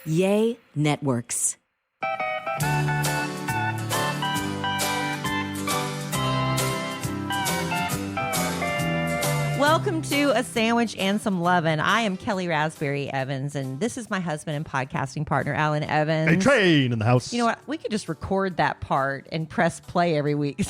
Yay Networks. Welcome to A Sandwich and Some Lovin'. I am Kelly Raspberry Evans, and this is my husband and podcasting partner, Alan Evans. A train in the house. You know what? We could just record that part and press play every week.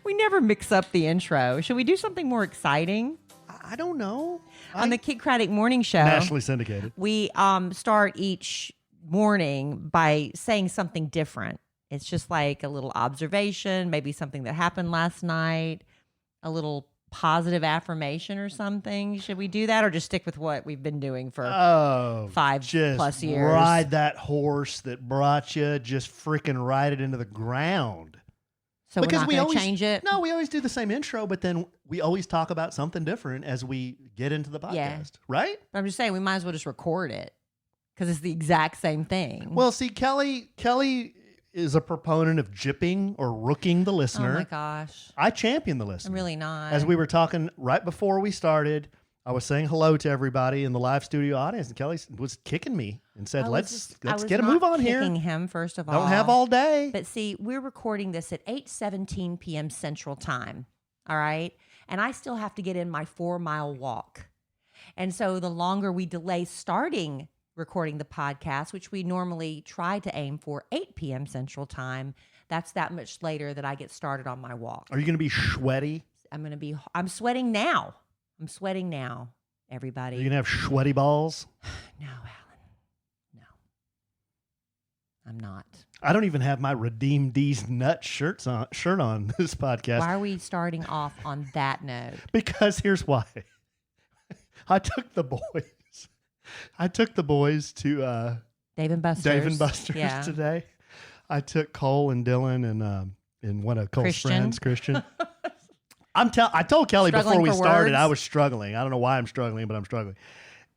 We never mix up the intro. Should we do something more exciting? I don't know. On the Kid Craddock Morning Show. Nationally syndicated. We start each morning by saying something different. It's just like a little observation, maybe something that happened last night, a little positive affirmation or something. Should we do that or just stick with what we've been doing for 5+ years? Ride that horse that brought you, just freaking ride it into the ground. So because we're not going to change it? No, we always do the same intro, but then we always talk about something different as we get into the podcast, right? But I'm just saying we might as well just record it because it's the exact same thing. Well, see, Kelly is a proponent of jipping or rooking the listener. Oh my gosh. I champion the listener. I'm really not. As we were talking right before we started, I was saying hello to everybody in the live studio audience, and Kelly was kicking me and said, let's get a move on here. Kicking him, first of all. Don't have all day. But see, we're recording this at 8:17 p.m. Central Time, all right? And I still have to get in my 4-mile walk. And so the longer we delay starting recording the podcast, which we normally try to aim for 8 p.m. Central Time, that's that much later that I get started on my walk. Are you going to be sweaty? I'm sweating now. Everybody. Are you going to have sweaty balls? No, Alan. No. I'm not. I don't even have my Redeem These Nuts shirt on this podcast. Why are we starting off on that note? Because here's why. I took the boys to Dave and Buster's today. I took Cole and Dylan and one of Cole's friends, Christian. I told Kelly before we started I was struggling. I don't know why I'm struggling, but I'm struggling.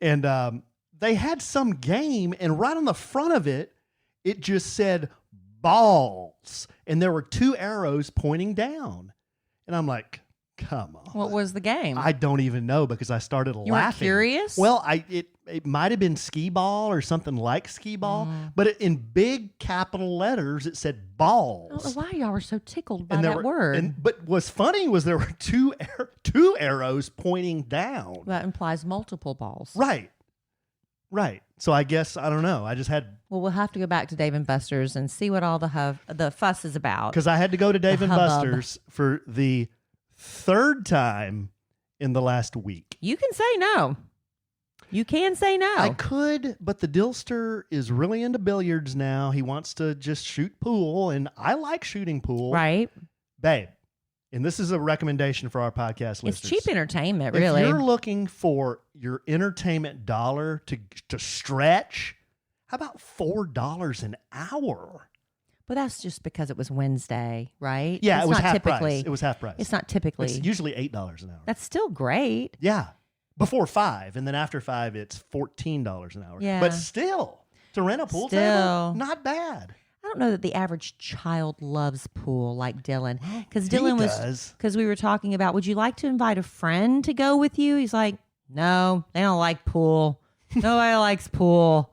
And they had some game, and right on the front of it, it just said balls, and there were 2 arrows pointing down. And I'm like, come on. What was the game? I don't even know because I started laughing. You were curious? Well, it might have been skee ball or something like skee ball, but in big capital letters, it said balls. I don't know why y'all were so tickled by that word. But what's funny was there were two arrows pointing down. That implies multiple balls. Right. So I guess, I don't know. I just had... Well, we'll have to go back to Dave & Buster's and see what all the fuss is about. Because I had to go to Dave & Buster's for the 3rd time in the last week. You can say no. You can say no. I could, but the Dillster is really into billiards now. He wants to just shoot pool, and I like shooting pool. Right. Babe, and this is a recommendation for our podcast listeners. It's cheap entertainment, really. If you're looking for your entertainment dollar to stretch, how about $4 an hour? But that's just because it was Wednesday, right? Yeah, it was half typically price. It was half price. It's not typically. It's usually $8 an hour. That's still great. Yeah. Before 5, and then after 5, it's $14 an hour. Yeah. But still, to rent a pool table, not bad. I don't know that the average child loves pool like Dylan. Because Dylan we were talking about, would you like to invite a friend to go with you? He's like, no, they don't like pool. Nobody likes pool.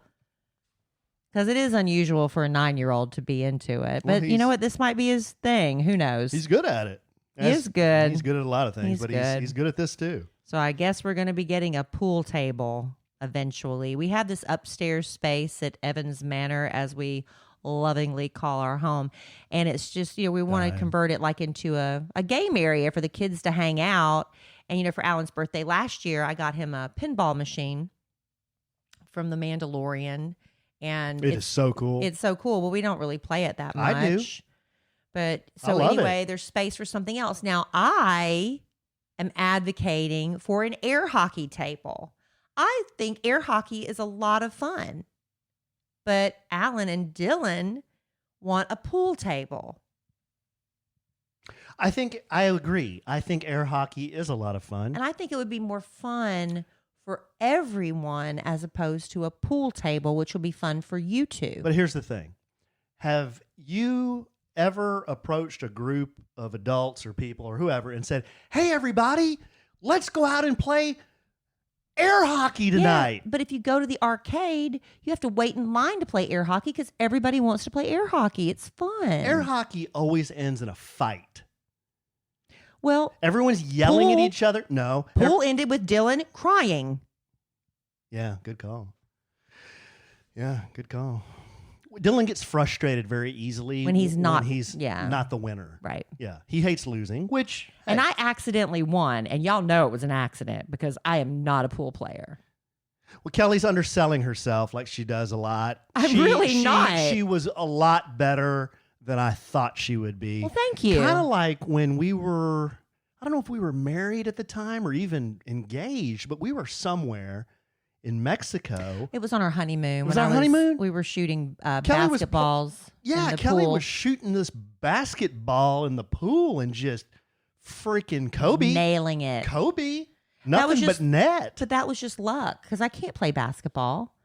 Because it is unusual for a 9-year-old to be into it. But you know what? This might be his thing. Who knows? He's good at it. He is good. He's good at a lot of things, but he's good at this too. So I guess we're going to be getting a pool table eventually. We have this upstairs space at Evans Manor, as we lovingly call our home. And it's just, we want to convert it like into a game area for the kids to hang out. And, for Alan's birthday last year, I got him a pinball machine from The Mandalorian. And it's so cool. It's so cool. Well, we don't really play it that much. I do. But so anyway, there's space for something else. Now, I am advocating for an air hockey table. I think air hockey is a lot of fun. But Alan and Dylan want a pool table. I agree. I think air hockey is a lot of fun. And I think it would be more fun for everyone as opposed to a pool table, which will be fun for you two. But here's the thing. Have you ever approached a group of adults or people or whoever and said, hey, everybody, let's go out and play air hockey tonight. Yeah, but if you go to the arcade, you have to wait in line to play air hockey because everybody wants to play air hockey. It's fun. Air hockey always ends in a fight. Well, everyone's yelling at each other. No. Pool ended with Dylan crying. Yeah, good call. Yeah, good call. Dylan gets frustrated very easily when he's not the winner. Right. Yeah. He hates losing, which and I accidentally won, and y'all know it was an accident because I am not a pool player. Well, Kellie's underselling herself like she does a lot. I'm really not. She was a lot better than I thought she would be. Well, thank you. Kind of like when we were, I don't know if we were married at the time or even engaged, but we were somewhere in Mexico. It was on our honeymoon. Was our honeymoon? We were shooting basketballs. Yeah, Kellie was shooting this basketball in the pool and just freaking Kobe. Nailing it. Kobe. Nothing but net. But that was just luck because I can't play basketball.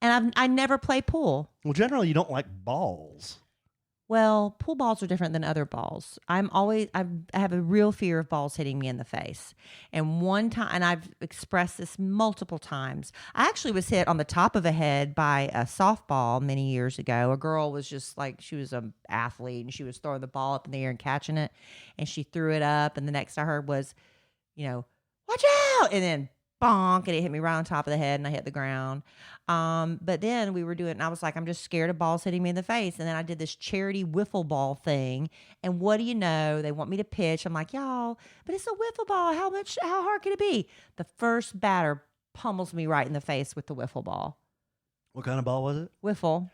And I never play pool. Well, generally, you don't like balls. Well, pool balls are different than other balls. I have a real fear of balls hitting me in the face. And one time, and I've expressed this multiple times, I actually was hit on the top of the head by a softball many years ago. A girl was just like, she was an athlete and she was throwing the ball up in the air and catching it. And she threw it up. And the next I heard was, watch out. And then bonk, and it hit me right on top of the head and I hit the ground. But then we were doing, and I was like, I'm just scared of balls hitting me in the face. And then I did this charity wiffle ball thing. And what do you know? They want me to pitch. I'm like, y'all, but it's a wiffle ball. How hard can it be? The first batter pummels me right in the face with the wiffle ball. What kind of ball was it? Wiffle.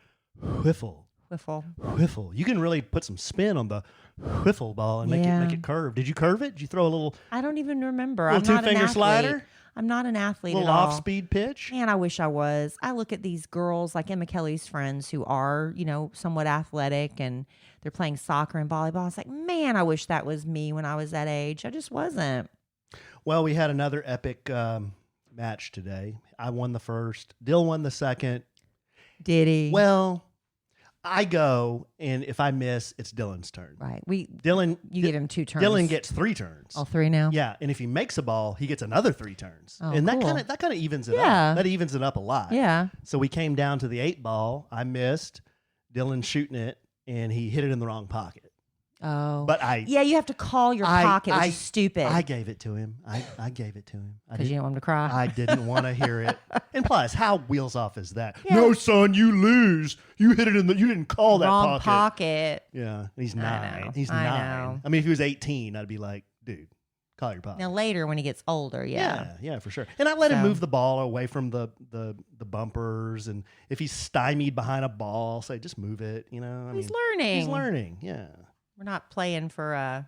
You can really put some spin on the wiffle ball and make it curve. Did you curve it? Did you throw a little? I don't even remember. I'm not two-finger slider? I'm not an athlete at all. A little off-speed pitch? Man, I wish I was. I look at these girls like Emma Kelly's friends who are, somewhat athletic and they're playing soccer and volleyball. It's like, man, I wish that was me when I was that age. I just wasn't. Well, we had another epic match today. I won the first. Dill won the second. Did he? Well, I go, and if I miss, it's Dylan's turn. Right. You give him 2 turns. Dylan gets 3 turns. Oh, 3 now? Yeah, and if he makes a ball, he gets another 3 turns. Oh, and cool. that kind of evens it up. That evens it up a lot. Yeah. So we came down to the 8 ball. I missed. Dylan shooting it, and he hit it in the wrong pocket. Oh. But you have to call your pocket, which is stupid. I gave it to him. I gave it to him. Because you didn't want him to cry? I didn't want to hear it. And plus, how wheels off is that? Yeah. No, son, you lose. You hit it you didn't call that wrong pocket. Yeah. He's 9. He's I 9. know. I mean, if he was 18, I'd be like, dude, call your pocket. Now later when he gets older, Yeah, for sure. And I let him move the ball away from the bumpers. And if he's stymied behind a ball, say, just move it. He's learning. He's learning, yeah. We're not playing for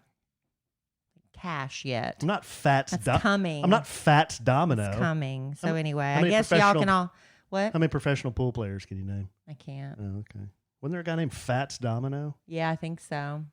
cash yet. I'm not Fats. That's coming. I'm not Fats Domino. It's coming. So anyway, I guess y'all can all. What? How many professional pool players can you name? I can't. Oh, okay. Wasn't there a guy named Fats Domino? Yeah, I think so.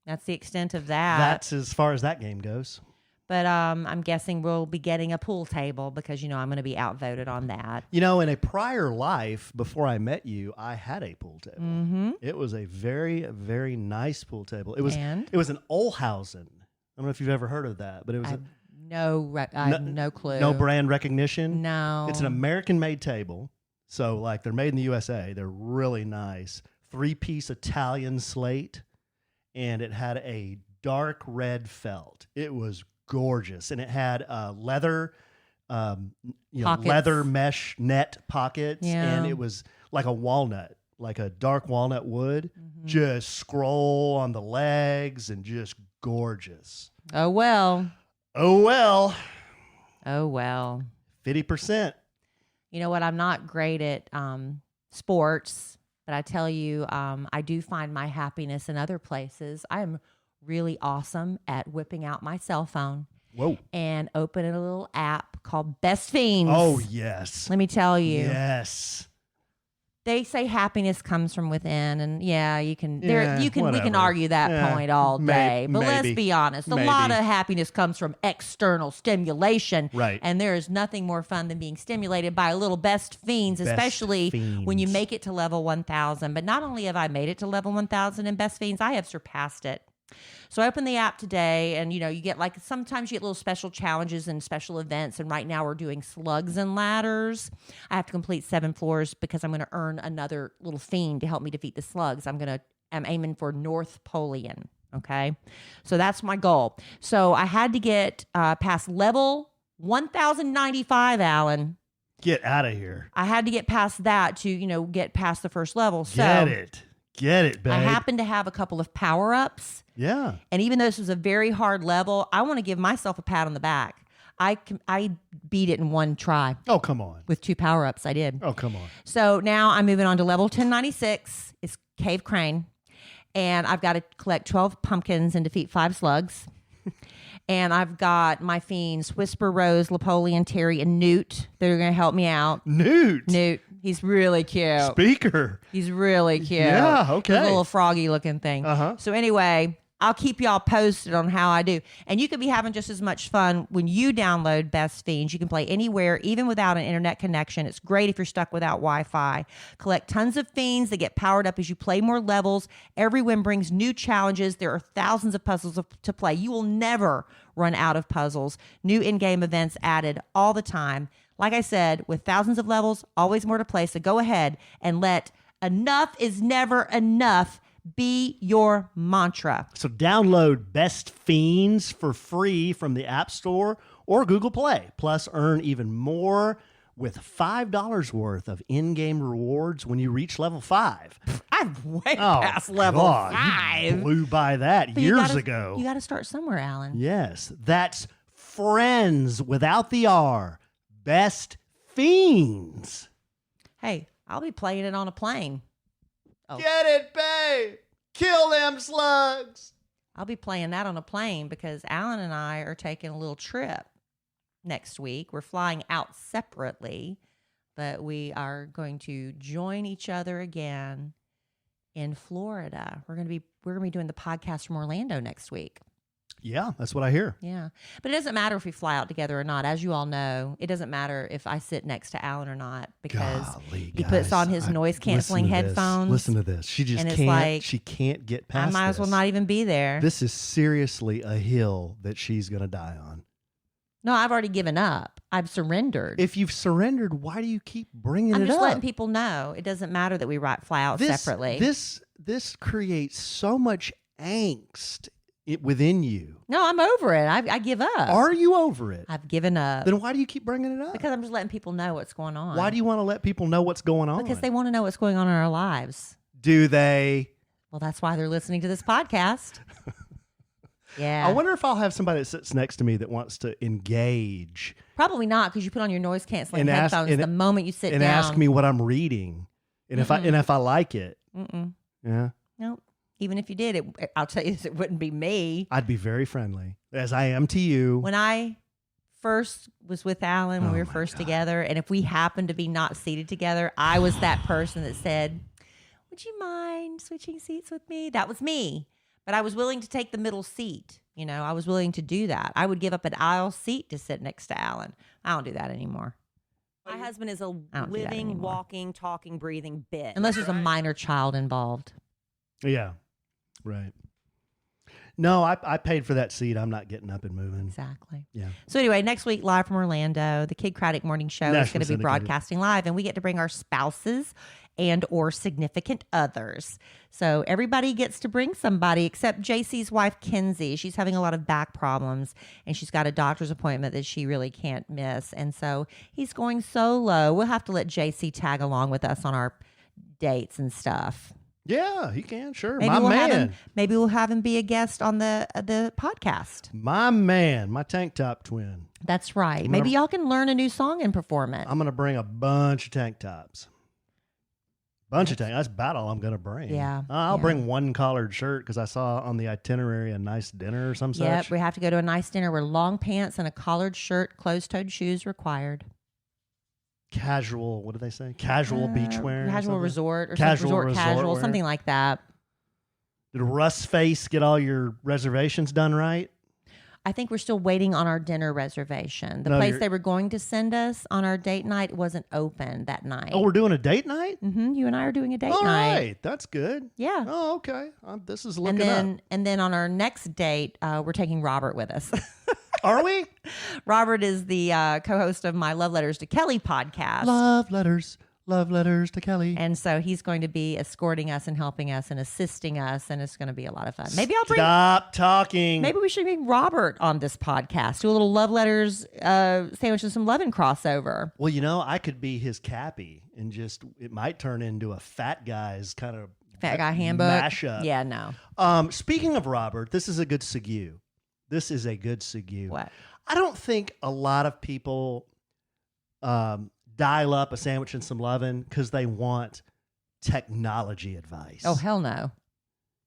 That's the extent of that. That's as far as that game goes. But I'm guessing we'll be getting a pool table because, I'm going to be outvoted on that. In a prior life, before I met you, I had a pool table. Mm-hmm. It was a very, very nice pool table. It was an Olhausen. I don't know if you've ever heard of that, but it was I have no clue. No brand recognition? No. It's an American-made table. So, they're made in the USA. They're really nice. 3-piece Italian slate, and it had a dark red felt. It was gorgeous, and it had leather leather mesh net pockets, and it was like a walnut, like a dark walnut wood. Mm-hmm. Just scroll on the legs and just gorgeous. Oh well 50%. You know what, I'm not great at sports, but I tell you, I do find my happiness in other places. I am really awesome at whipping out my cell phone. Whoa. And opening a little app called Best Fiends. Oh, yes. Let me tell you. Yes. They say happiness comes from within, and we can argue that point all day. But let's be honest, a lot of happiness comes from external stimulation. Right. And there is nothing more fun than being stimulated by a little Best Fiends, especially when you make it to level 1000. But not only have I made it to level 1000 in Best Fiends, I have surpassed it. So I opened the app today, and you get sometimes you get little special challenges and special events. And right now we're doing slugs and ladders. I have to complete 7 floors because I'm going to earn another little fiend to help me defeat the slugs. I'm aiming for North Polian. Okay, so that's my goal. So I had to get past level 1095, Alan. Get out of here. I had to get past that to get past the first level. So Get it, babe. I happen to have a couple of power-ups. Yeah. And even though this was a very hard level, I want to give myself a pat on the back. I beat it in one try. Oh, come on. With 2 power-ups, I did. Oh, come on. So now I'm moving on to level 1096. It's Cave Crane. And I've got to collect 12 pumpkins and defeat 5 slugs. And I've got my fiends, Whisper, Rose, Napoleon, Terry, and Newt that are going to help me out. Newt. He's really cute. Speaker. He's really cute. Yeah, okay. He's a little froggy looking thing. Uh-huh. So anyway, I'll keep y'all posted on how I do. And you could be having just as much fun when you download Best Fiends. You can play anywhere, even without an internet connection. It's great if you're stuck without Wi-Fi. Collect tons of fiends that get powered up as you play more levels. Every win brings new challenges. There are thousands of puzzles to play. You will never run out of puzzles. New in-game events added all the time. Like I said, with thousands of levels, always more to play. So go ahead and let enough is never enough be your mantra. So download Best Fiends for free from the App Store or Google Play. Plus, earn even more with $5 worth of in-game rewards when you reach level 5. I'm way past level 5. You blew by that but years ago. You got to start somewhere, Alan. Yes, that's friends without the R. Best Fiends. Hey, I'll be playing it on a plane. Oh. Get it, babe. Kill them slugs. I'll be playing that on a plane because Alan and I are taking a little trip next week. We're flying out separately, but we are going to join each other again in Florida. We're going to be doing the podcast from Orlando next week. Yeah, that's what I hear. Yeah. But it doesn't matter if we fly out together or not. As you all know, it doesn't matter if I sit next to Alan or not because he puts on his noise-canceling headphones. Listen to this. She just she can't get past this. I might as well not even be there. This is seriously a hill that she's going to die on. No, I've already given up. I've surrendered. If you've surrendered, why do you keep bringing it up? I'm just letting people know. It doesn't matter that we fly out separately. This creates so much angst within you. No, I'm over it. I give up. Are you over it? I've given up. Then why do you keep bringing it up? Because I'm just letting people know what's going on. Why do you want to let people know what's going on? Because they want to know what's going on in our lives. Do they? Well, that's why they're listening to this podcast. Yeah. I wonder if I'll have somebody that sits next to me that wants to engage. Probably not, because you put on your noise canceling headphones the moment you sit down. And ask me what I'm reading. And if I like it. Yeah. Nope. Even if you did, I'll tell you this, it wouldn't be me. I'd be very friendly, as I am to you. When I first was with Alan, when we were first together, and if we happened to be not seated together, I was that person that said, would you mind switching seats with me? That was me. But I was willing to take the middle seat. I was willing to do that. I would give up an aisle seat to sit next to Alan. I don't do that anymore. My husband is a living, walking, talking, breathing bitch. Unless there's a minor child involved. Yeah. Right. No, I paid for that seat. I'm not getting up and moving. Exactly. Yeah. So anyway, next week, live from Orlando, the Kid Craddock Morning Show is going to be broadcasting live, and we get to bring our spouses and or significant others. So everybody gets to bring somebody except JC's wife, Kenzie. She's having a lot of back problems, and she's got a doctor's appointment that she really can't miss. And so he's going solo. We'll have to let JC tag along with us on our dates and stuff. Yeah, he can. Sure. Maybe we'll have him be a guest on the podcast. My man, my tank top twin. That's right. Maybe y'all can learn a new song and perform it. I'm going to bring a bunch of tank tops. That's about all I'm going to bring. Yeah. I'll bring one collared shirt because I saw on the itinerary a nice dinner or some such. Yep, we have to go to a nice dinner where long pants and a collared shirt, closed-toed shoes required. Casual, what do they say? Casual beach wear? Casual resort or resort casual, wear. something like that. Did Russ Face get all your reservations done right? I think we're still waiting on our dinner reservation. The place they were going to send us on our date night wasn't open that night. Oh, we're doing a date night? Mm-hmm. You and I are doing a date night. All right. That's good. Yeah. Oh, okay. This is looking up. And then on our next date, we're taking Robert with us. Are we? Robert is the co-host of my Love Letters to Kellie podcast. Love letters to Kellie. And so he's going to be escorting us and helping us and assisting us, and it's going to be a lot of fun. Stop talking. Maybe we should bring Robert on this podcast. Do a little Love Letters sandwich and some loving crossover. Well, I could be his Cappy and it might turn into a fat guy's kind of fat guy handbook mashup. Yeah, no. Speaking of Robert, this is a good segue. What? I don't think a lot of people dial up a sandwich and some lovin' because they want technology advice. Oh, hell no.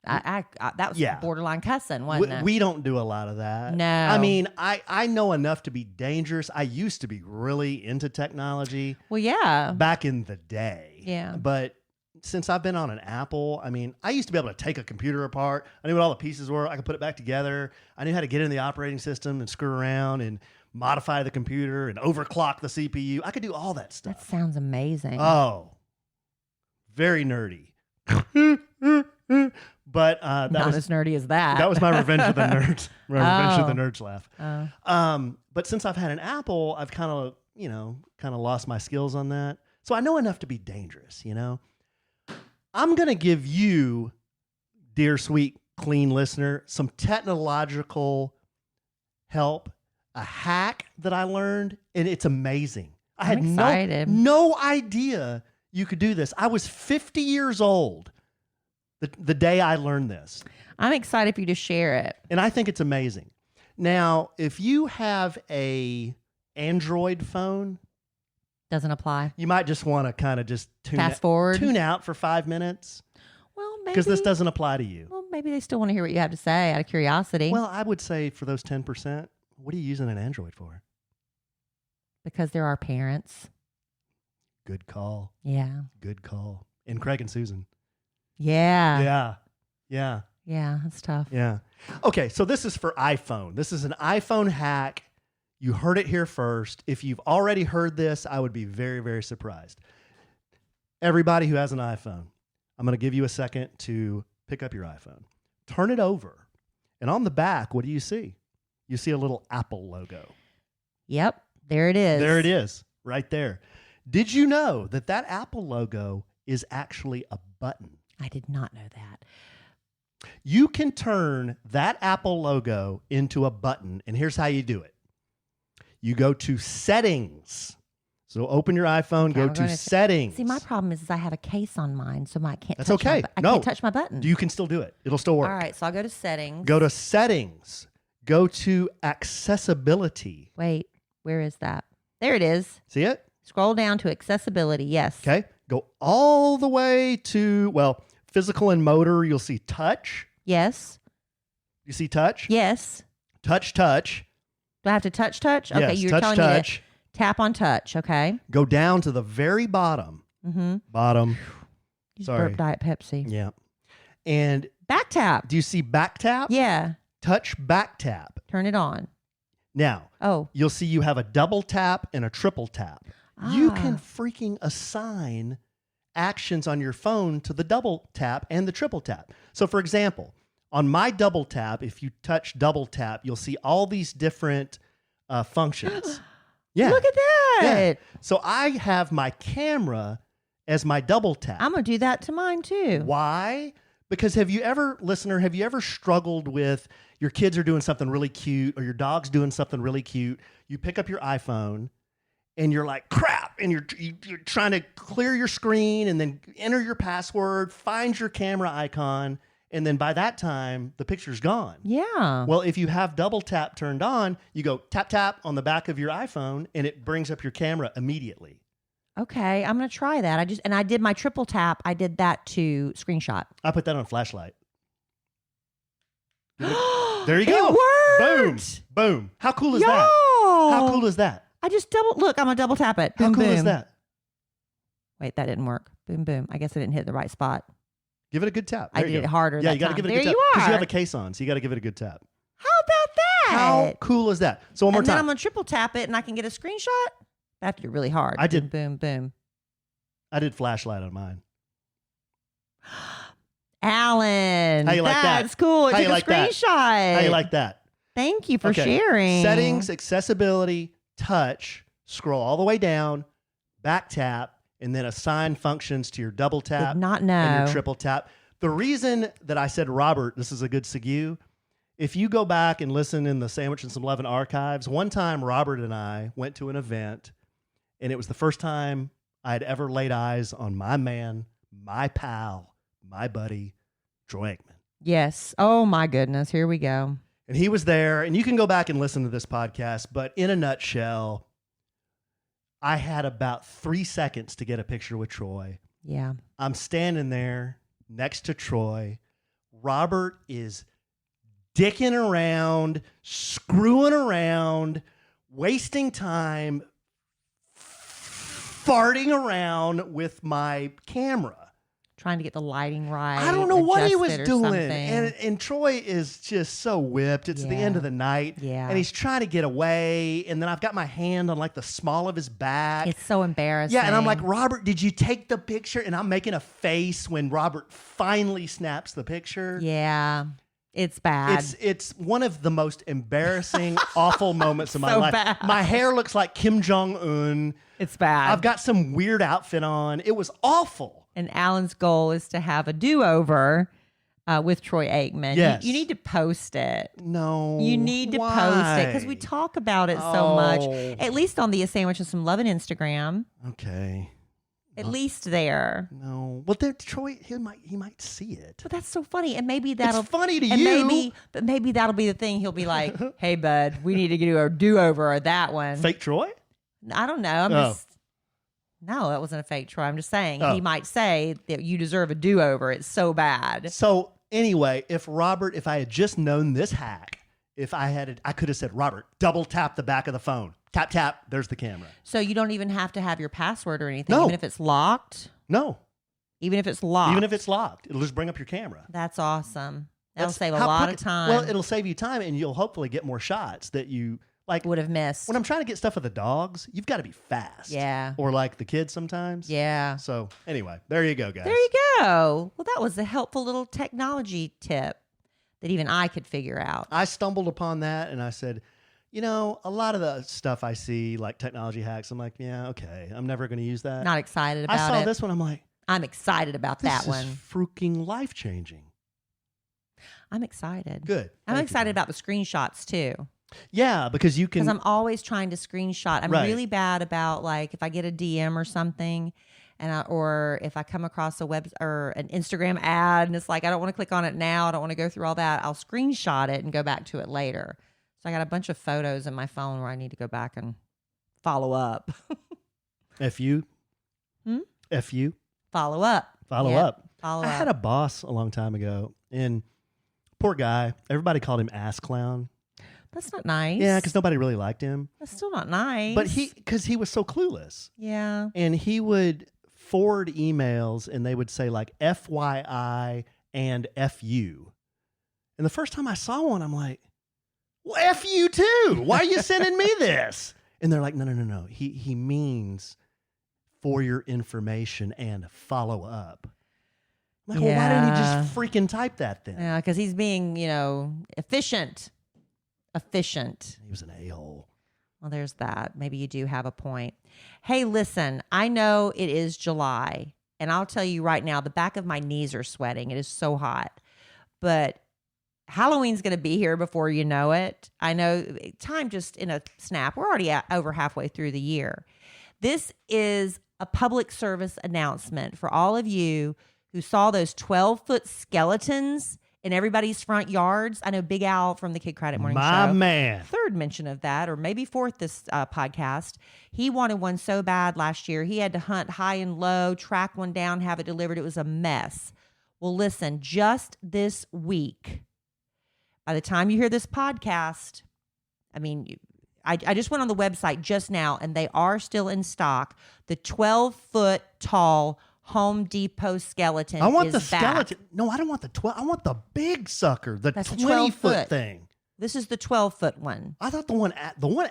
I that was borderline cussing, wasn't it? We don't do a lot of that. No. I mean, I know enough to be dangerous. I used to be really into technology. Well, yeah. Back in the day. Yeah. But since I've been on an Apple, I mean, I used to be able to take a computer apart. I knew what all the pieces were. I could put it back together. I knew how to get in the operating system and screw around and modify the computer and overclock the CPU. I could do all that stuff. That sounds amazing. Oh, very nerdy. But not as nerdy as that. That was my revenge of the nerds. Revenge of the nerds laugh. But since I've had an Apple, I've kind of lost my skills on that. So I know enough to be dangerous, I'm going to give you, dear sweet clean listener, some technological help, a hack that I learned, and it's amazing. I had no idea you could do this. I was 50 years old the day I learned this. I'm excited for you to share it. And I think it's amazing. Now, if you have a Android phone, doesn't apply. You might just want to kind of just tune out for 5 minutes. Well, maybe. Because this doesn't apply to you. Well, maybe they still want to hear what you have to say out of curiosity. Well, I would say for those 10%, what are you using an Android for? Because they're our parents. Good call. Yeah. Good call. And Craig and Susan. Yeah. Yeah. Yeah, that's tough. Yeah. Okay, so this is for iPhone. This is an iPhone hack. You heard it here first. If you've already heard this, I would be very, very surprised. Everybody who has an iPhone, I'm going to give you a second to pick up your iPhone. Turn it over. And on the back, what do you see? You see a little Apple logo. Yep, there it is. There it is, right there. Did you know that Apple logo is actually a button? I did not know that. You can turn that Apple logo into a button, and here's how you do it. You go to settings. So open your iPhone, go to settings. See, my problem is I have a case on mine, so I can't. That's okay. I can't touch my button. You can still do it. It'll still work. All right, so I'll go to settings. Go to settings. Go to accessibility. Wait, where is that? There it is. See it? Scroll down to accessibility. Yes. Okay. Go all the way to, physical and motor. You'll see touch. Yes. You see touch? Yes. Touch. Do I have to touch? Okay, yes, you're telling me to tap on touch. Okay. Go down to the very bottom. Mm-hmm. Bottom. Sorry. Burp Diet Pepsi. Yeah. And back tap. Do you see back tap? Yeah. Touch back tap. Turn it on. Now, you'll see you have a double tap and a triple tap. You can freaking assign actions on your phone to the double tap and the triple tap. So, for example, on my double tap, if you touch double tap, you'll see all these different functions. Yeah. Look at that. Yeah. So I have my camera as my double tap. I'm going to do that to mine too. Why? Because have you ever struggled with your kids are doing something really cute or your dog's doing something really cute? You pick up your iPhone and you're like, crap, and you're trying to clear your screen and then enter your password, find your camera icon, and then by that time, the picture's gone. Yeah. Well, if you have double tap turned on, you go tap, tap on the back of your iPhone, and it brings up your camera immediately. Okay, I'm going to try that. I did my triple tap. I did that to screenshot. I put that on a flashlight. There you go. It worked. Boom. How cool is that? How cool is that? I just I'm going to double tap it. How Boom, cool boom. is that? Wait, that didn't work. Boom, boom. I guess I didn't hit the right spot. Give it a good tap. I did it harder. Yeah, you got to give it a good tap. There you are. Because you have a case on, so you got to give it a good tap. How about How cool is that? So one more time. And then I'm going to triple tap it and I can get a screenshot. I have to do really hard. I did. Boom, boom. I did flashlight on mine. Allen. How you like that? That's cool. It How took you a like that? screenshot. How you like that? Thank you for sharing. Settings, accessibility, touch, scroll all the way down, back tap, and then assign functions to your double tap Did not know. and your triple tap. The reason that I said, Robert, this is a good segue, if you go back and listen in the Sandwich and Some Lovin' archives, one time Robert and I went to an event, and it was the first time I had ever laid eyes on my man, my pal, my buddy, Troy Aikman. Yes. Oh, my goodness. Here we go. And he was there, and you can go back and listen to this podcast, but in a nutshell, I had about 3 seconds to get a picture with Troy. Yeah. I'm standing there next to Troy. Robert is dicking around, screwing around, wasting time, farting around with my camera. Trying to get the lighting right. I don't know what he was doing. Something. And Troy is just so whipped. It's the end of the night. Yeah. And he's trying to get away. And then I've got my hand on like the small of his back. It's so embarrassing. Yeah. And I'm like, Robert, did you take the picture? And I'm making a face when Robert finally snaps the picture. Yeah. It's bad. It's one of the most embarrassing, awful moments of my life. Bad. My hair looks like Kim Jong-un. It's bad. I've got some weird outfit on. It was awful. And Allen's goal is to have a do-over with Troy Aikman. Yes. You need to post it. No. You need to post it because we talk about it so much. At least on the A Sandwich and Some Lovin' Instagram. Okay. At least there. No. Well, there, Troy, he might see it. But that's so funny. And maybe that'll... It's funny to and you. Maybe that'll be the thing. He'll be like, hey, bud, we need to do a do-over of that one. Fake Troy? I don't know. I'm just... No, that wasn't a fake Troy. I'm just saying he might say that you deserve a do-over. It's so bad. So anyway, if I had just known this hack, I could have said, Robert, double tap the back of the phone. Tap, tap. There's the camera. So you don't even have to have your password or anything, No. even if it's locked? No. Even if it's locked? Even if it's locked. It'll just bring up your camera. That's awesome. That'll save a lot of time. Well, it'll save you time, and you'll hopefully get more shots that you... Like would have missed. When I'm trying to get stuff with the dogs, you've got to be fast. Yeah. Or like the kids sometimes. Yeah. So anyway, there you go, guys. There you go. Well, that was a helpful little technology tip that even I could figure out. I stumbled upon that and I said, a lot of the stuff I see, like technology hacks, I'm like, yeah, okay. I'm never going to use that. Not excited about it. I saw this one. I'm like, I'm excited about that one. This is freaking life-changing. I'm excited. Good. I'm excited about the screenshots too. Yeah, because you can. Because I'm always trying to screenshot. I'm Right. really bad about like if I get a DM or something, or if I come across a web or an Instagram ad, and it's like I don't want to click on it now. I don't want to go through all that. I'll screenshot it and go back to it later. So I got a bunch of photos in my phone where I need to go back and follow up. F-U? F-U? Follow up. Follow Yep. up. Follow I up. had a boss a long time ago, and poor guy. Everybody called him Ass Clown. That's not nice. Yeah, because nobody really liked him. That's still not nice. But because he was so clueless. Yeah. And he would forward emails, and they would say like FYI and FU. And the first time I saw one, I'm like, well, F you too. Why are you sending me this? And they're like, no. He means for your information and follow up. I'm like, well, why didn't he just freaking type that then? Yeah, because he's being, efficient. He was an a-hole. Well, there's that. Maybe you do have a point. Hey, listen, I know it is July, and I'll tell you right now, the back of my knees are sweating. It is so hot. But Halloween's going to be here before you know it. I know time just in a snap. We're already over halfway through the year. This is a public service announcement for all of you who saw those 12-foot skeletons in everybody's front yards. I know Big Al from the Kid Credit Morning Show. My man. Third mention of that, or maybe fourth this podcast. He wanted one so bad last year. He had to hunt high and low, track one down, have it delivered. It was a mess. Well, listen, just this week, by the time you hear this podcast, I just went on the website just now, and they are still in stock. The 12-foot tall Home Depot skeleton is back. skeleton. No, I don't want the 12. I want the big sucker, the That's 20-foot thing. This is the 12-foot one. I thought the one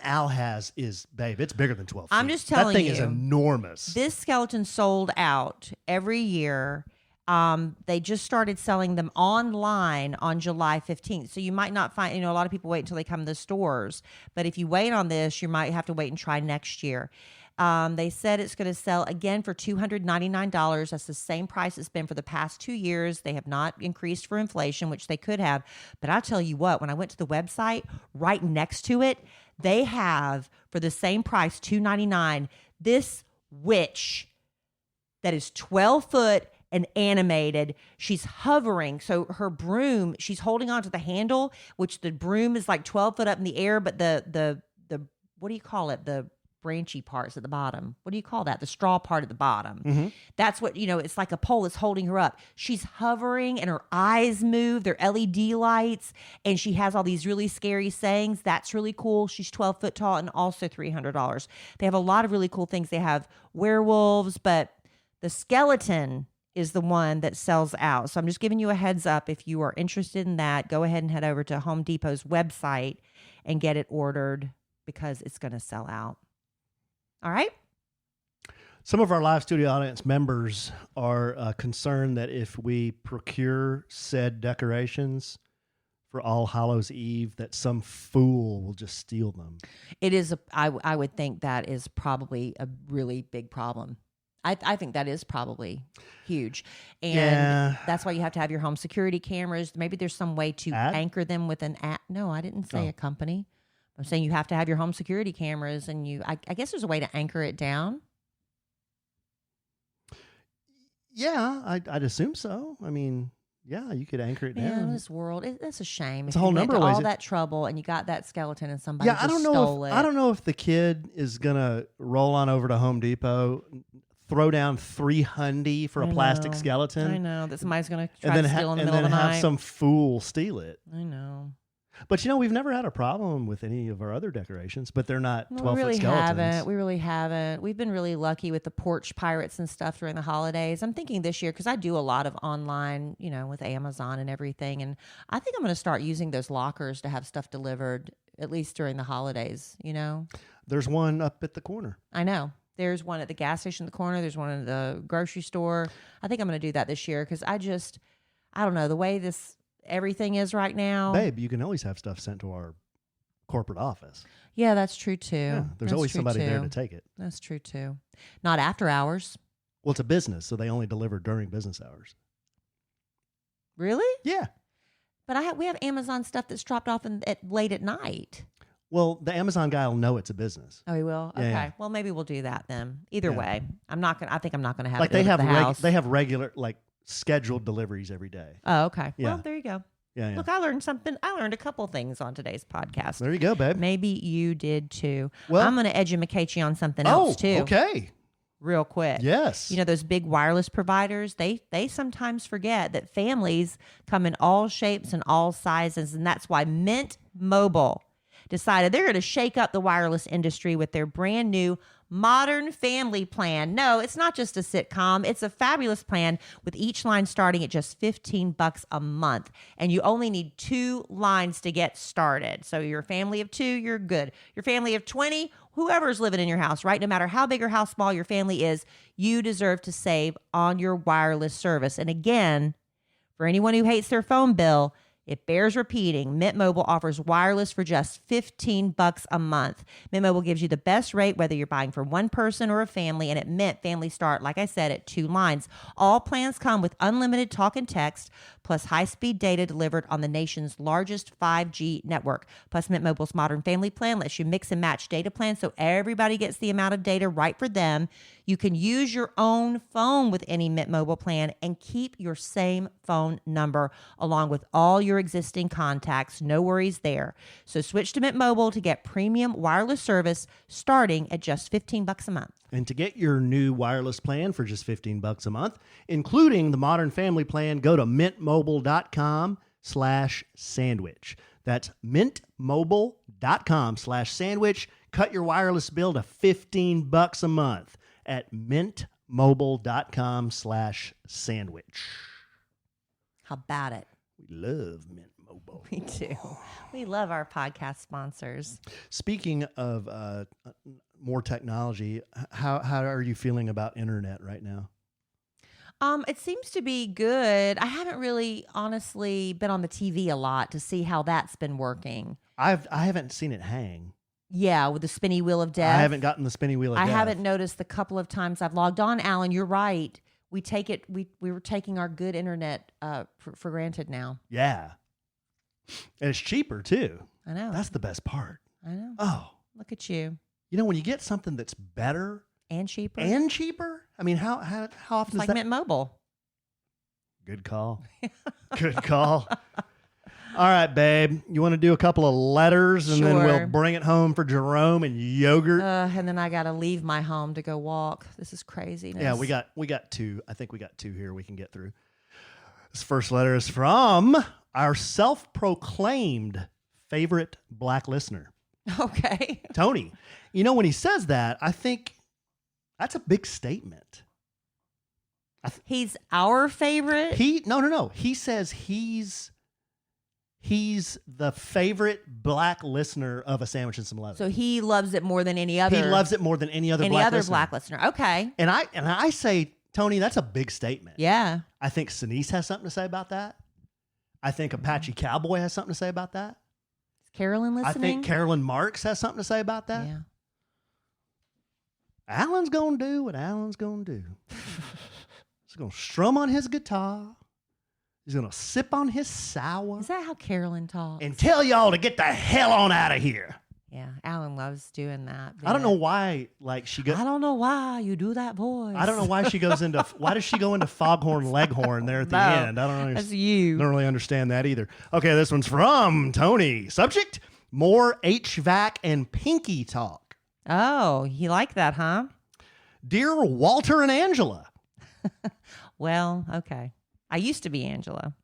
Al has is, babe, it's bigger than 12 feet. I'm just telling you. That thing is enormous. This skeleton sold out every year. They just started selling them online on July 15th. So you might not find, a lot of people wait until they come to the stores. But if you wait on this, you might have to wait and try next year. They said it's going to sell again for $299. That's the same price it's been for the past 2 years. They have not increased for inflation, which they could have. But I'll tell you what, when I went to the website, right next to it, they have, for the same price, $299, this witch that is 12 foot and animated. She's hovering. So her broom, she's holding onto the handle, which the broom is like 12 foot up in the air, but the what do you call it? The branchy parts at the bottom. What do you call that? The straw part at the bottom. Mm-hmm. That's what, it's like a pole that's holding her up. She's hovering and her eyes move. They're LED lights. And she has all these really scary sayings. That's really cool. She's 12 foot tall and also $300. They have a lot of really cool things. They have werewolves, but the skeleton is the one that sells out. So I'm just giving you a heads up. If you are interested in that, go ahead and head over to Home Depot's website and get it ordered because it's going to sell out. All right. Some of our live studio audience members are concerned that if we procure said decorations for All Hallows Eve, that some fool will just steal them. It is. I would think that is probably a really big problem. I think that is probably huge. And that's why you have to have your home security cameras. Maybe there's some way to anchor them with an app. No, I didn't say a company. I'm saying you have to have your home security cameras, and I guess there's a way to anchor it down. Yeah, I'd assume so. I mean, yeah, you could anchor it down. In this world, that's a shame. It's a whole number of ways. All that trouble, and you got that skeleton, and somebody stole it. I don't know if the kid is gonna roll on over to Home Depot, throw down $300 for a plastic skeleton. I know that somebody's gonna try to steal in the middle of the night, and then have some fool steal it. I know. But we've never had a problem with any of our other decorations, but they're not 12-foot skeletons. We really haven't. We've been really lucky with the porch pirates and stuff during the holidays. I'm thinking this year, because I do a lot of online, with Amazon and everything, and I think I'm going to start using those lockers to have stuff delivered, at least during the holidays, There's one up at the corner. I know. There's one at the gas station at the corner. There's one in the grocery store. I think I'm going to do that this year because I don't know, the way everything is right now. Babe, you can always have stuff sent to our corporate office. Yeah, that's true too. Yeah, there's always somebody there to take it. That's true too. Not after hours. Well, it's a business, so they only deliver during business hours. Really? Yeah. But we have Amazon stuff that's dropped off late at night. Well, the Amazon guy will know it's a business. Oh, he will? Yeah, okay. yeah. Well, maybe we'll do that then. Either way. I think I'm not going to have like it at the house. They have regular, scheduled deliveries every day. Oh, okay. Yeah. Well, there you go. Yeah. Look, I learned something. I learned a couple things on today's podcast. There you go, babe. Maybe you did too. Well, I'm going to educate you on something else too. Okay. Real quick. Yes. Those big wireless providers, they sometimes forget that families come in all shapes and all sizes, and that's why Mint Mobile decided they're going to shake up the wireless industry with their brand new Modern Family Plan. No, it's not just a sitcom. It's a fabulous plan with each line starting at just $15 a month. And you only need 2 lines to get started. So you're a family of 2, you're good. Your family of 20, whoever's living in your house, right? No matter how big or how small your family is, you deserve to save on your wireless service. And again, for anyone who hates their phone bill, it bears repeating. Mint Mobile offers wireless for just $15 a month. Mint Mobile gives you the best rate whether you're buying for one person or a family, and at Mint, families start, like I said, at 2 lines. All plans come with unlimited talk and text, plus high-speed data delivered on the nation's largest 5G network. Plus, Mint Mobile's Modern Family Plan lets you mix and match data plans so everybody gets the amount of data right for them. You can use your own phone with any Mint Mobile plan and keep your same phone number along with all your existing contacts. No worries there. So switch to Mint Mobile to get premium wireless service starting at just $15 a month. And to get your new wireless plan for just $15 a month, including the Modern Family Plan, go to mintmobile.com/sandwich. That's mintmobile.com/sandwich. Cut your wireless bill to $15 a month at mintmobile.com/sandwich. How about it? We love Mint Mobile. Mobile. We do. We love our podcast sponsors. Speaking of more technology, how are you feeling about internet right now? It seems to be good. I haven't really, honestly, been on the TV a lot to see how that's been working. I haven't seen it hang. Yeah, with the spinny wheel of death. I haven't gotten the spinny wheel of death. I haven't noticed the couple of times I've logged on. Alan, you're right. We take it. We were taking our good internet for granted now. Yeah, and it's cheaper too. I know. That's the best part. I know. Oh, look at you. You know, when you get something that's better and cheaper, I mean, how often it's is like that? Mint Mobile. Good call. Good call. All right, babe. You want to do a couple of letters and then we'll bring it home for Jerome and yogurt? And then I got to leave my home to go walk. This is craziness. Yeah, we got two. I think we got two here we can get through. This first letter is from our self-proclaimed favorite black listener. Okay. Tony. You know, when he says that, I think that's a big statement. He's our favorite? No. He says he's the favorite black listener of A Sandwich and Some Leather. So he loves it more than any other. He loves it more than any other black listener. Okay. And I say, Tony, that's a big statement. Yeah. I think Sinise has something to say about that. I think Apache Cowboy has something to say about that. Is Carolyn listening? I think Carolyn Marks has something to say about that. Yeah. Alan's going to do what Alan's going to do. He's going to strum on his guitar. He's going to sip on his sour. Is that how Carolyn talks? And tell y'all to get the hell on out of here. Yeah, Alan loves doing that. I don't know why, she goes. I don't know why you do that voice. I don't know why she goes into. Why does she go into Foghorn Leghorn there at the end? I don't know. That's you. Don't really understand that either. Okay, this one's from Tony. Subject: more HVAC and pinky talk. Oh, you like that, huh? Dear Walter and Angela. Well, okay. I used to be Angela.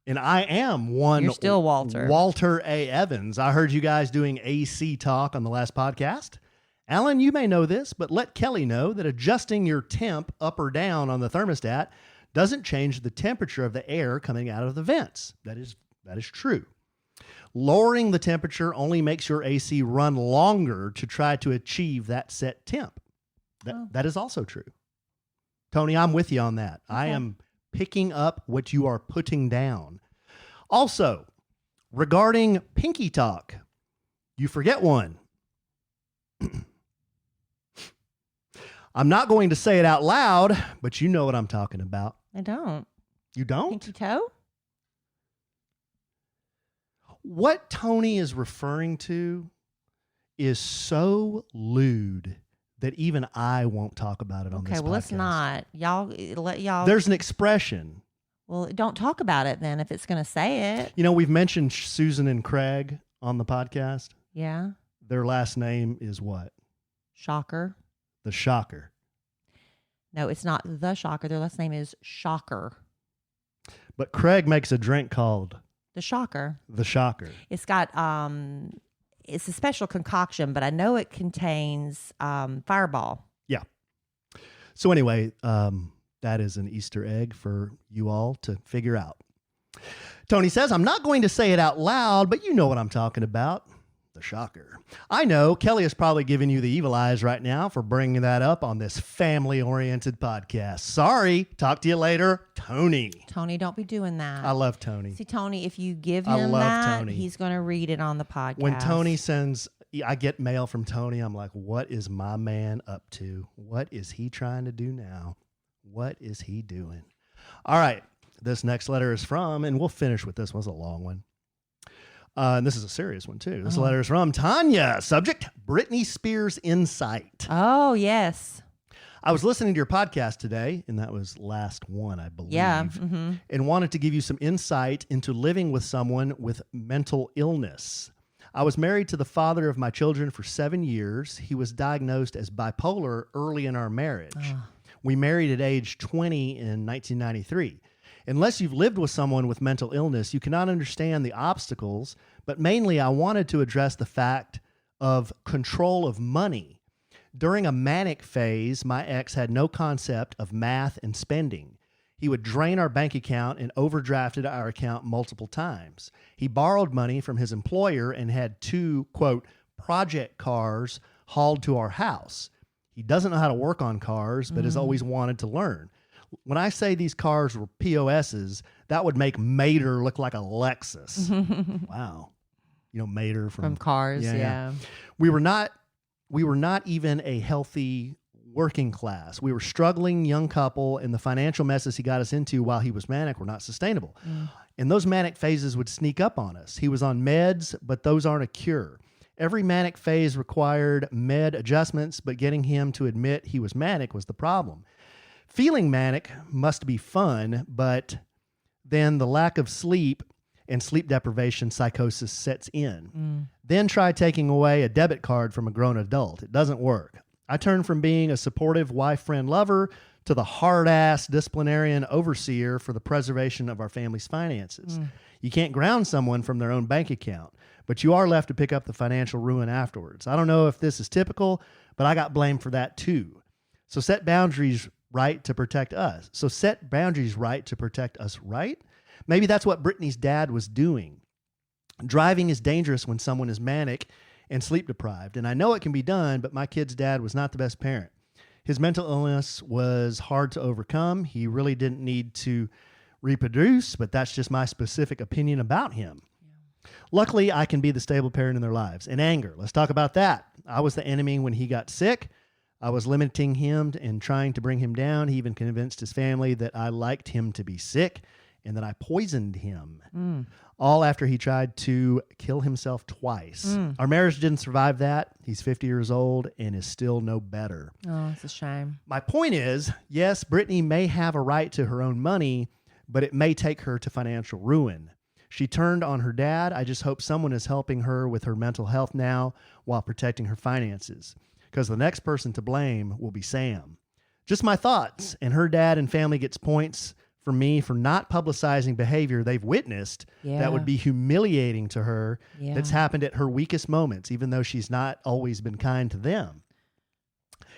And I am one. You're still Walter. Walter A. Evans. I heard you guys doing AC talk on the last podcast. Alan, you may know this, but let Kelly know that adjusting your temp up or down on the thermostat doesn't change the temperature of the air coming out of the vents. That is true. Lowering the temperature only makes your AC run longer to try to achieve that set temp. That is also true. Tony, I'm with you on that. Okay. I am picking up what you are putting down. Also, regarding pinky talk, you forget one. I'm not going to say it out loud, but you know what I'm talking about. I don't. You don't? Pinky toe? What Tony is referring to is so lewd that even I won't talk about it on this podcast. Okay, well, let's not. Y'all. There's an expression. Well, don't talk about it then if it's going to say it. You know, we've mentioned Susan and Craig on the podcast. Yeah. Their last name is what? Shocker. The Shocker. No, it's not the Shocker. Their last name is Shocker. But Craig makes a drink called the Shocker. The Shocker. It's got it's a special concoction, but I know it contains Fireball. Yeah. So anyway, that is an Easter egg for you all to figure out. Tony says, I'm not going to say it out loud, but you know what I'm talking about. The Shocker. I know Kelly is probably giving you the evil eyes right now for bringing that up on this family-oriented podcast. Sorry. Talk to you later, Tony. Tony, don't be doing that. I love Tony. See, Tony, if you give him that, he's going to read it on the podcast. When Tony sends, I get mail from Tony, I'm like, what is my man up to? What is he trying to do now? What is he doing? All right. This next letter is from, and we'll finish with this one. It's a long one. And this is a serious one, too. This letter is from Tanya. Subject, Britney Spears Insight. Oh, yes. I was listening to your podcast today, and that was last one, I believe. Yeah. And wanted to give you some insight into living with someone with mental illness. I was married to the father of my children for 7 years. He was diagnosed as bipolar early in our marriage. We married at age 20 in 1993. Unless you've lived with someone with mental illness, you cannot understand the obstacles, but mainly I wanted to address the fact of control of money. During a manic phase, my ex had no concept of math and spending. He would drain our bank account and overdrafted our account multiple times. He borrowed money from his employer and had 2, quote, project cars hauled to our house. He doesn't know how to work on cars, but has always wanted to learn. When I say these cars were POSs, that would make Mater look like a Lexus. Wow. You know, Mater from Cars, yeah. We were not even a healthy working class. We were struggling young couple, and the financial messes he got us into while he was manic were not sustainable. And those manic phases would sneak up on us. He was on meds, but those aren't a cure. Every manic phase required med adjustments, but getting him to admit he was manic was the problem. Feeling manic must be fun, but then the lack of sleep and sleep deprivation psychosis sets in. Then try taking away a debit card from a grown adult. It doesn't work. I turned from being a supportive wife, friend, lover to the hard-ass disciplinarian overseer for the preservation of our family's finances. You can't ground someone from their own bank account, but you are left to pick up the financial ruin afterwards. I don't know if this is typical, but I got blamed for that too. So set boundaries right to protect us. Right? Maybe that's what Brittany's dad was doing. Driving is dangerous when someone is manic and sleep deprived. And I know it can be done, but my kid's dad was not the best parent. His mental illness was hard to overcome. He really didn't need to reproduce, but that's just my specific opinion about him. Luckily, I can be the stable parent in their lives. And anger, let's talk about that. I was the enemy when he got sick. I was limiting him and trying to bring him down. He even convinced his family that I liked him to be sick and that I poisoned him. All after he tried to kill himself twice. Our marriage didn't survive that. He's 50 years old and is still no better. Oh, it's a shame. My point is, yes, Brittany may have a right to her own money, but it may take her to financial ruin. She turned on her dad. I just hope someone is helping her with her mental health now while protecting her finances, because the next person to blame will be Sam. Just my thoughts. And her dad and family gets points for me for not publicizing behavior they've witnessed that would be humiliating to her. That's happened at her weakest moments, even though she's not always been kind to them.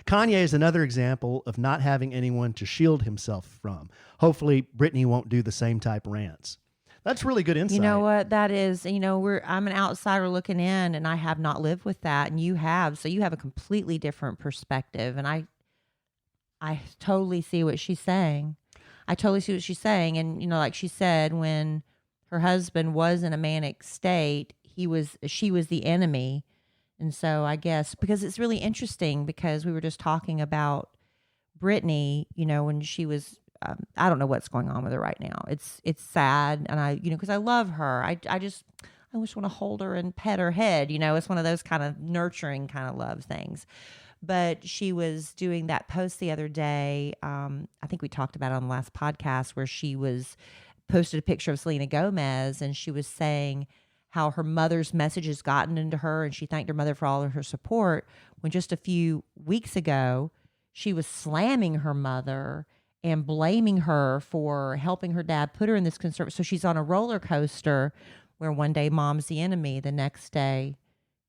Kanye is another example of not having anyone to shield himself from. Hopefully, Brittany won't do the same type rants. That's really good insight. You know what that is? You know, I'm an outsider looking in, and I have not lived with that, and you have. So you have a completely different perspective, and I totally see what she's saying. And, you know, like she said, when her husband was in a manic state, she was the enemy. And so I guess, because it's really interesting, because we were just talking about Brittany, you know, when she was, I don't know what's going on with her right now. It's sad. And because I love her. I just want to hold her and pet her head. You know, it's one of those kind of nurturing kind of love things. But she was doing that post the other day. I think we talked about it on the last podcast, where she posted a picture of Selena Gomez, and she was saying how her mother's message has gotten into her, and she thanked her mother for all of her support, when just a few weeks ago, she was slamming her mother and blaming her for helping her dad put her in this conservative. So she's on a roller coaster where one day mom's the enemy, the next day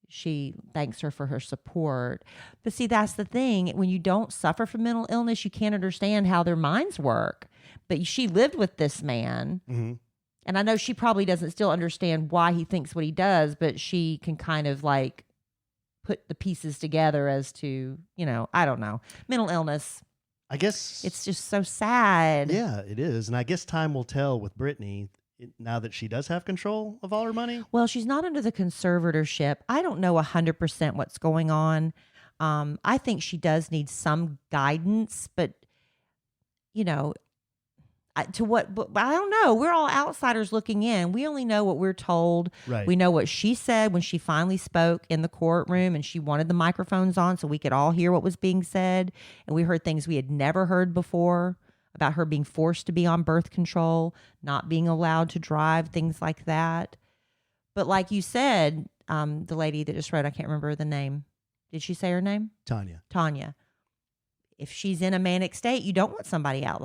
she thanks her for her support. But see, that's the thing. When you don't suffer from mental illness, you can't understand how their minds work. But she lived with this man. And I know she probably doesn't still understand why he thinks what he does, but she can kind of like put the pieces together as to, you know, I don't know. Mental illness. I guess it's just so sad. Yeah, it is. And I guess time will tell with Brittany, now that she does have control of all her money. Well, she's not under the conservatorship. I don't know 100% what's going on. I think she does need some guidance, but you know, but I don't know. We're all outsiders looking in. We only know what we're told. Right. We know what she said when she finally spoke in the courtroom, and she wanted the microphones on so we could all hear what was being said. And we heard things we had never heard before about her being forced to be on birth control, not being allowed to drive, things like that. But like you said, the lady that just wrote, I can't remember the name. Did she say her name? Tanya. If she's in a manic state, you don't want somebody out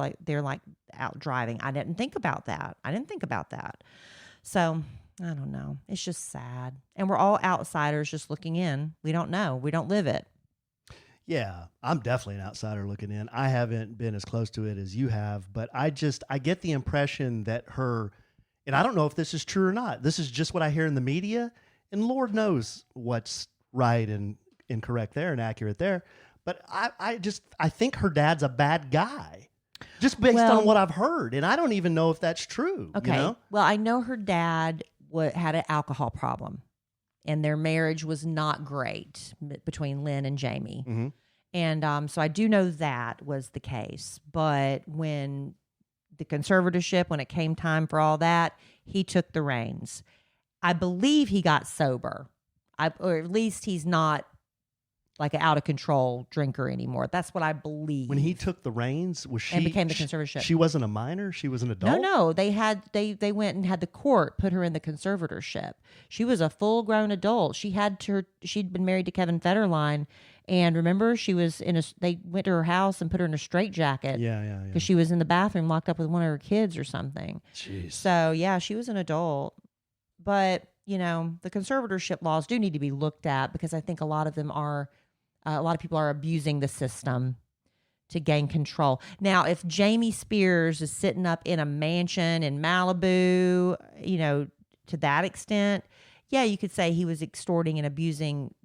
out driving. I didn't think about that. So I don't know. It's just sad. And we're all outsiders just looking in. We don't know. We don't live it. Yeah, I'm definitely an outsider looking in. I haven't been as close to it as you have, but I get the impression that her, and I don't know if this is true or not. This is just what I hear in the media, and Lord knows what's right and incorrect there and accurate there. But I think her dad's a bad guy, just based on what I've heard, and I don't even know if that's true. Okay. You know? Well, I know her dad had an alcohol problem, and their marriage was not great between Lynn and Jamie. Mm-hmm. And so I do know that was the case. But when the conservatorship, when it came time for all that, he took the reins. I believe he got sober, or at least he's not like an out of control drinker anymore. That's what I believe. When he took the reins, was she and became the conservatorship? She wasn't a minor. She was an adult. No. They went and had the court put her in the conservatorship. She was a full grown adult. She'd been married to Kevin Federline, and remember, they went to her house and put her in a straitjacket. Yeah. Because she was in the bathroom locked up with one of her kids or something. Jeez. So yeah, she was an adult, but the conservatorship laws do need to be looked at, because I think a lot of people are abusing the system to gain control. Now, if Jamie Spears is sitting up in a mansion in Malibu, to that extent, yeah, you could say he was extorting and abusing,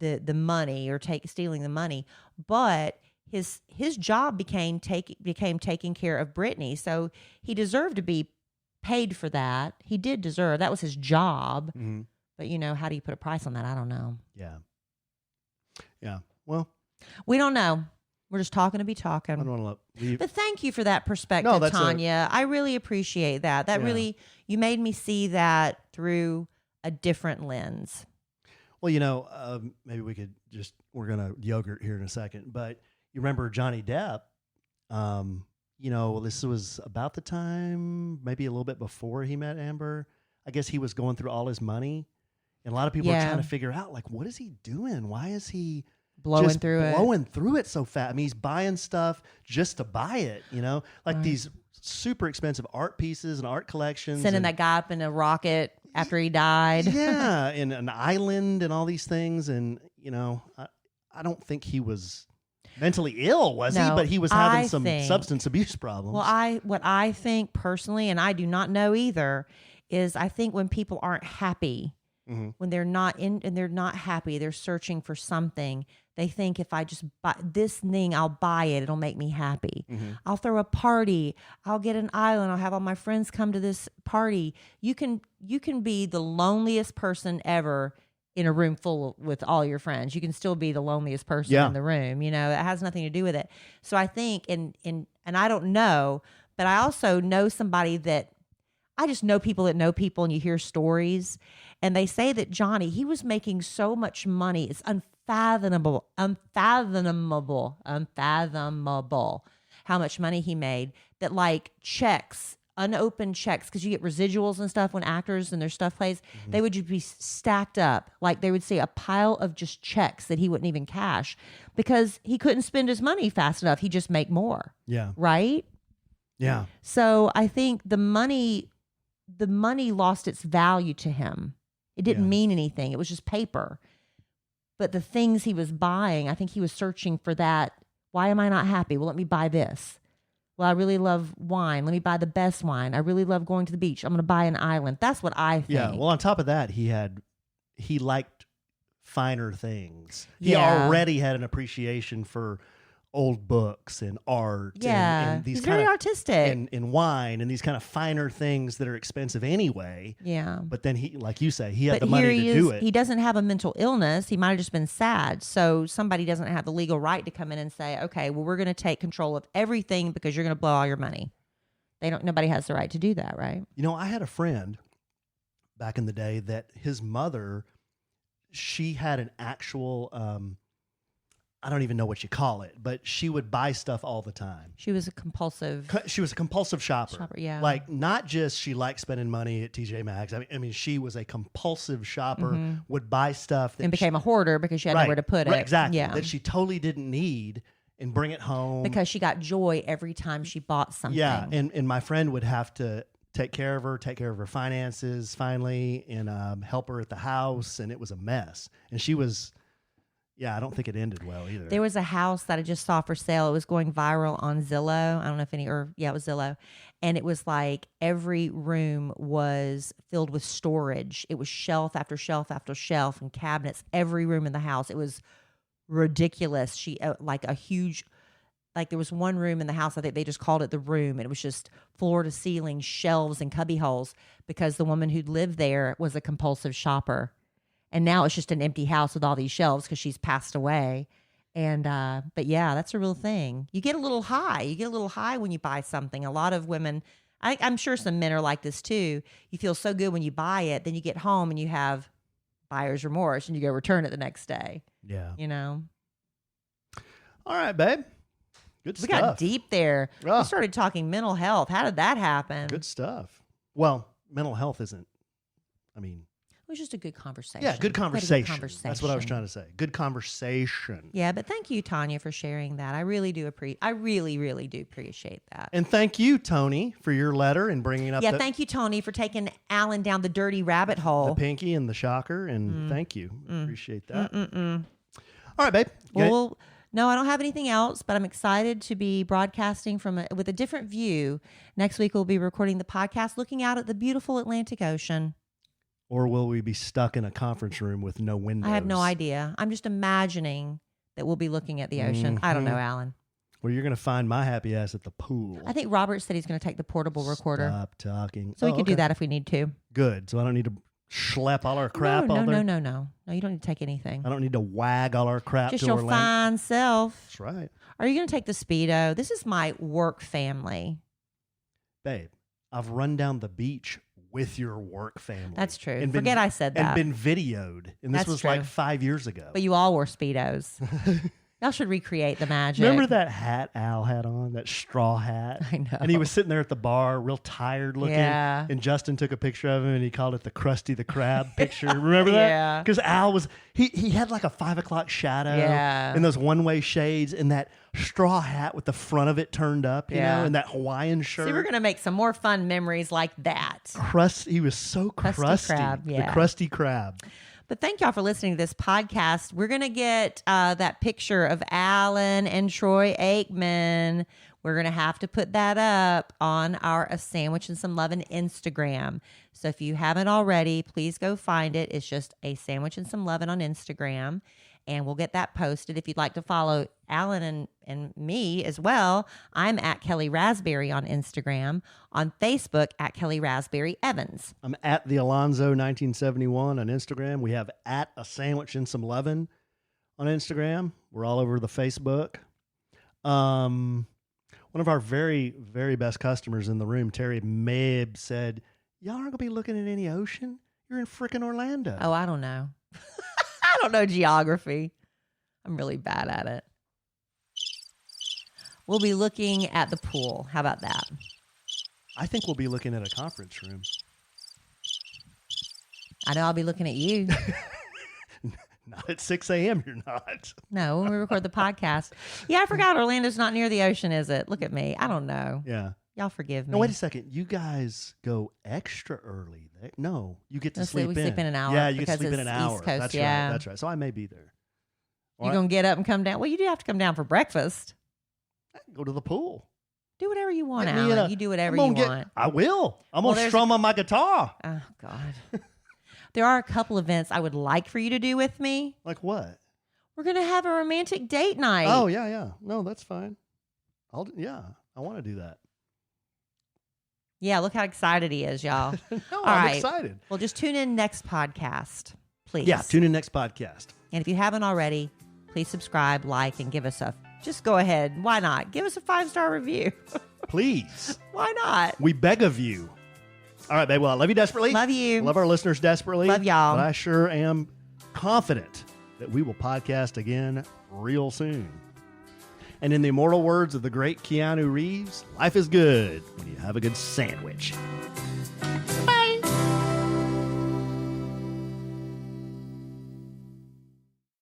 the money, or stealing the money. But his job became taking care of Brittany, so he deserved to be paid for that. He did deserve. That was his job. Mm-hmm. But how do you put a price on that? I don't know. Yeah. Well, we don't know. We're just talking to be talking. I don't want to leave. But thank you for that perspective, Tanya. I really appreciate that. Really, you made me see that through a different lens. Well, maybe we're going to yogurt here in a second, but you remember Johnny Depp, this was about the time, maybe a little bit before he met Amber. I guess he was going through all his money, and a lot of people are trying to figure out, like, what is he doing? Why is he blowing through it so fast? I mean, he's buying stuff just to buy it, these super expensive art pieces and art collections. Sending that guy up in a rocket after he died. Yeah, in an island and all these things. And, I don't think he was mentally ill, was he? But he was having some substance abuse problems. Well, what I think personally, and I do not know either, is I think when people aren't happy, mm-hmm. when they're not happy, they're searching for something. They think, if I just buy this thing, I'll buy it. It'll make me happy. Mm-hmm. I'll throw a party. I'll get an island. I'll have all my friends come to this party. You can be the loneliest person ever in a room full with all your friends. You can still be the loneliest person in the room. It has nothing to do with it. So I think, and I don't know, but I also know somebody that I just know people that know people, and you hear stories, and they say that Johnny, he was making so much money. It's unfathomable how much money he made, that like unopened checks, because you get residuals and stuff when actors and their stuff plays, mm-hmm. they would just be stacked up. Like they would see a pile of just checks that he wouldn't even cash, because he couldn't spend his money fast enough. He'd just make more. Yeah. Right? Yeah. So I think the money lost its value to him. It didn't mean anything. It was just paper. But the things he was buying, I think he was searching for that. Why am I not happy? Well, let me buy this. Well, I really love wine. Let me buy the best wine. I really love going to the beach. I'm going to buy an island. That's what I think. Yeah. Well, on top of that, he liked finer things. He already had an appreciation for old books and art. Yeah. And these he's very artistic. And wine and these kind of finer things that are expensive anyway. Yeah. But then he, like you say, he had the money to do it. He doesn't have a mental illness. He might have just been sad. So somebody doesn't have the legal right to come in and say, okay, well, we're going to take control of everything because you're going to blow all your money. Nobody has the right to do that, right? I had a friend back in the day that his mother, she had an actual, I don't even know what you call it, but she would buy stuff all the time. She was a compulsive shopper. Yeah. Like, not just she liked spending money at TJ Maxx. I mean, she was a compulsive shopper, mm-hmm. would buy stuff. And became a hoarder because she had nowhere to put it. Exactly. Yeah. That she totally didn't need, and bring it home. Because she got joy every time she bought something. Yeah. And my friend would have to take care of her finances finally, and help her at the house. And it was a mess. And she was... Yeah, I don't think it ended well either. There was a house that I just saw for sale. It was going viral on Zillow. I don't know if it was Zillow. And it was like every room was filled with storage. It was shelf after shelf after shelf and cabinets, every room in the house. It was ridiculous. She like a huge, like there was one room in the house, I think they just called it the room. And it was just floor to ceiling shelves and cubby holes because the woman who'd lived there was a compulsive shopper. And now it's just an empty house with all these shelves because she's passed away. And, but yeah, that's a real thing. You get a little high. You get a little high when you buy something. A lot of women, I'm sure some men are like this too. You feel so good when you buy it. Then you get home and you have buyer's remorse and you go return it the next day. Yeah. You know? All right, babe. Good stuff. We got deep there. Oh. We started talking mental health. How did that happen? Good stuff. Well, mental health isn't, it was just a good conversation. Yeah, good conversation. Conversation. That's what I was trying to say. Good conversation. Yeah, but thank you, Tanya, for sharing that. I really do I really, really do appreciate that. And thank you, Tony, for your letter and bringing up thank you, Tony, for taking Allen down the dirty rabbit hole. The pinky and the shocker, and thank you. Appreciate that. All right, babe. Well, no, I don't have anything else, but I'm excited to be broadcasting with a different view. Next week, we'll be recording the podcast looking out at the beautiful Atlantic Ocean. Or will we be stuck in a conference room with no windows? I have no idea. I'm just imagining that we'll be looking at the ocean. I don't know, Alan. Well, you're going to find my happy ass at the pool. I think Robert said he's going to take the portable recorder. Stop talking. So we can do that if we need to. Good. So I don't need to schlep all our crap No, all there? No, you don't need to take anything. I don't need to wag all our crap just to your our fine self. That's right. Are you going to take the Speedo? This is my work family. Babe, I've run down the beach with your work family. That's true. Forget I said that. And been videoed. And this was like 5 years ago. But you all wore Speedos. Y'all should recreate the magic. Remember that hat Al had on? That straw hat? I know. And he was sitting there at the bar, real tired looking. Yeah. And Justin took a picture of him and he called it the Krusty the Krab picture. Remember that? Yeah. Because Al was, he had like a 5 o'clock shadow. Yeah. And those one-way shades and that straw hat with the front of it turned up, you know, and that Hawaiian shirt. See, we're going to make some more fun memories like that. He was so crusty. Krab, yeah. The Krusty Krab. But thank y'all for listening to this podcast. We're going to get that picture of Allen and Troy Aikman. We're going to have to put that up on our A Sandwich and Some Lovin' Instagram. So if you haven't already, please go find it. It's just A Sandwich and Some Lovin' on Instagram. And we'll get that posted. If you'd like to follow Allen and me as well, I'm at Kelly Raspberry on Instagram. On Facebook, at Kelly Raspberry Evans. I'm at the Alonzo 1971 on Instagram. We have at A Sandwich and Some Lovin' on Instagram. We're all over the Facebook. One of our very, very best customers in the room, Terry Mabe, said, y'all aren't going to be looking at any ocean? You're in frickin' Orlando. Oh, I don't know. I don't know geography. I'm really bad at it. We'll be looking at the pool. How about that? I think we'll be looking at a conference room. I know I'll be looking at you. Not at 6 a.m. You're not. No, when we record the podcast. Yeah, I forgot Orlando's not near the ocean, is it? Look at me. I don't know. Yeah. Y'all forgive me. No, wait a second. You guys go extra early. No, you get to sleep in. We sleep in an hour. Yeah, you get to sleep in an hour. East Coast, That's yeah. right. That's right. So I may be there. You're going to get up and come down? Well, you do have to come down for breakfast. Go to the pool. Do whatever you want, Alan. You do whatever you want. I will. I'm going to strum on my guitar. Oh, God. There are a couple events I would like for you to do with me. Like what? We're going to have a romantic date night. Oh, yeah. No, that's fine. I want to do that. Yeah, look how excited he is, y'all. No, I'm excited. Well, just tune in next podcast, please. Yeah, tune in next podcast. And if you haven't already, please subscribe, like, and give us just go ahead. Why not? Give us a 5-star review. Please. Why not? We beg of you. All right, babe. Well, I love you desperately. Love you. Love our listeners desperately. Love y'all. But I sure am confident that we will podcast again real soon. And in the immortal words of the great Keanu Reeves, life is good when you have a good sandwich.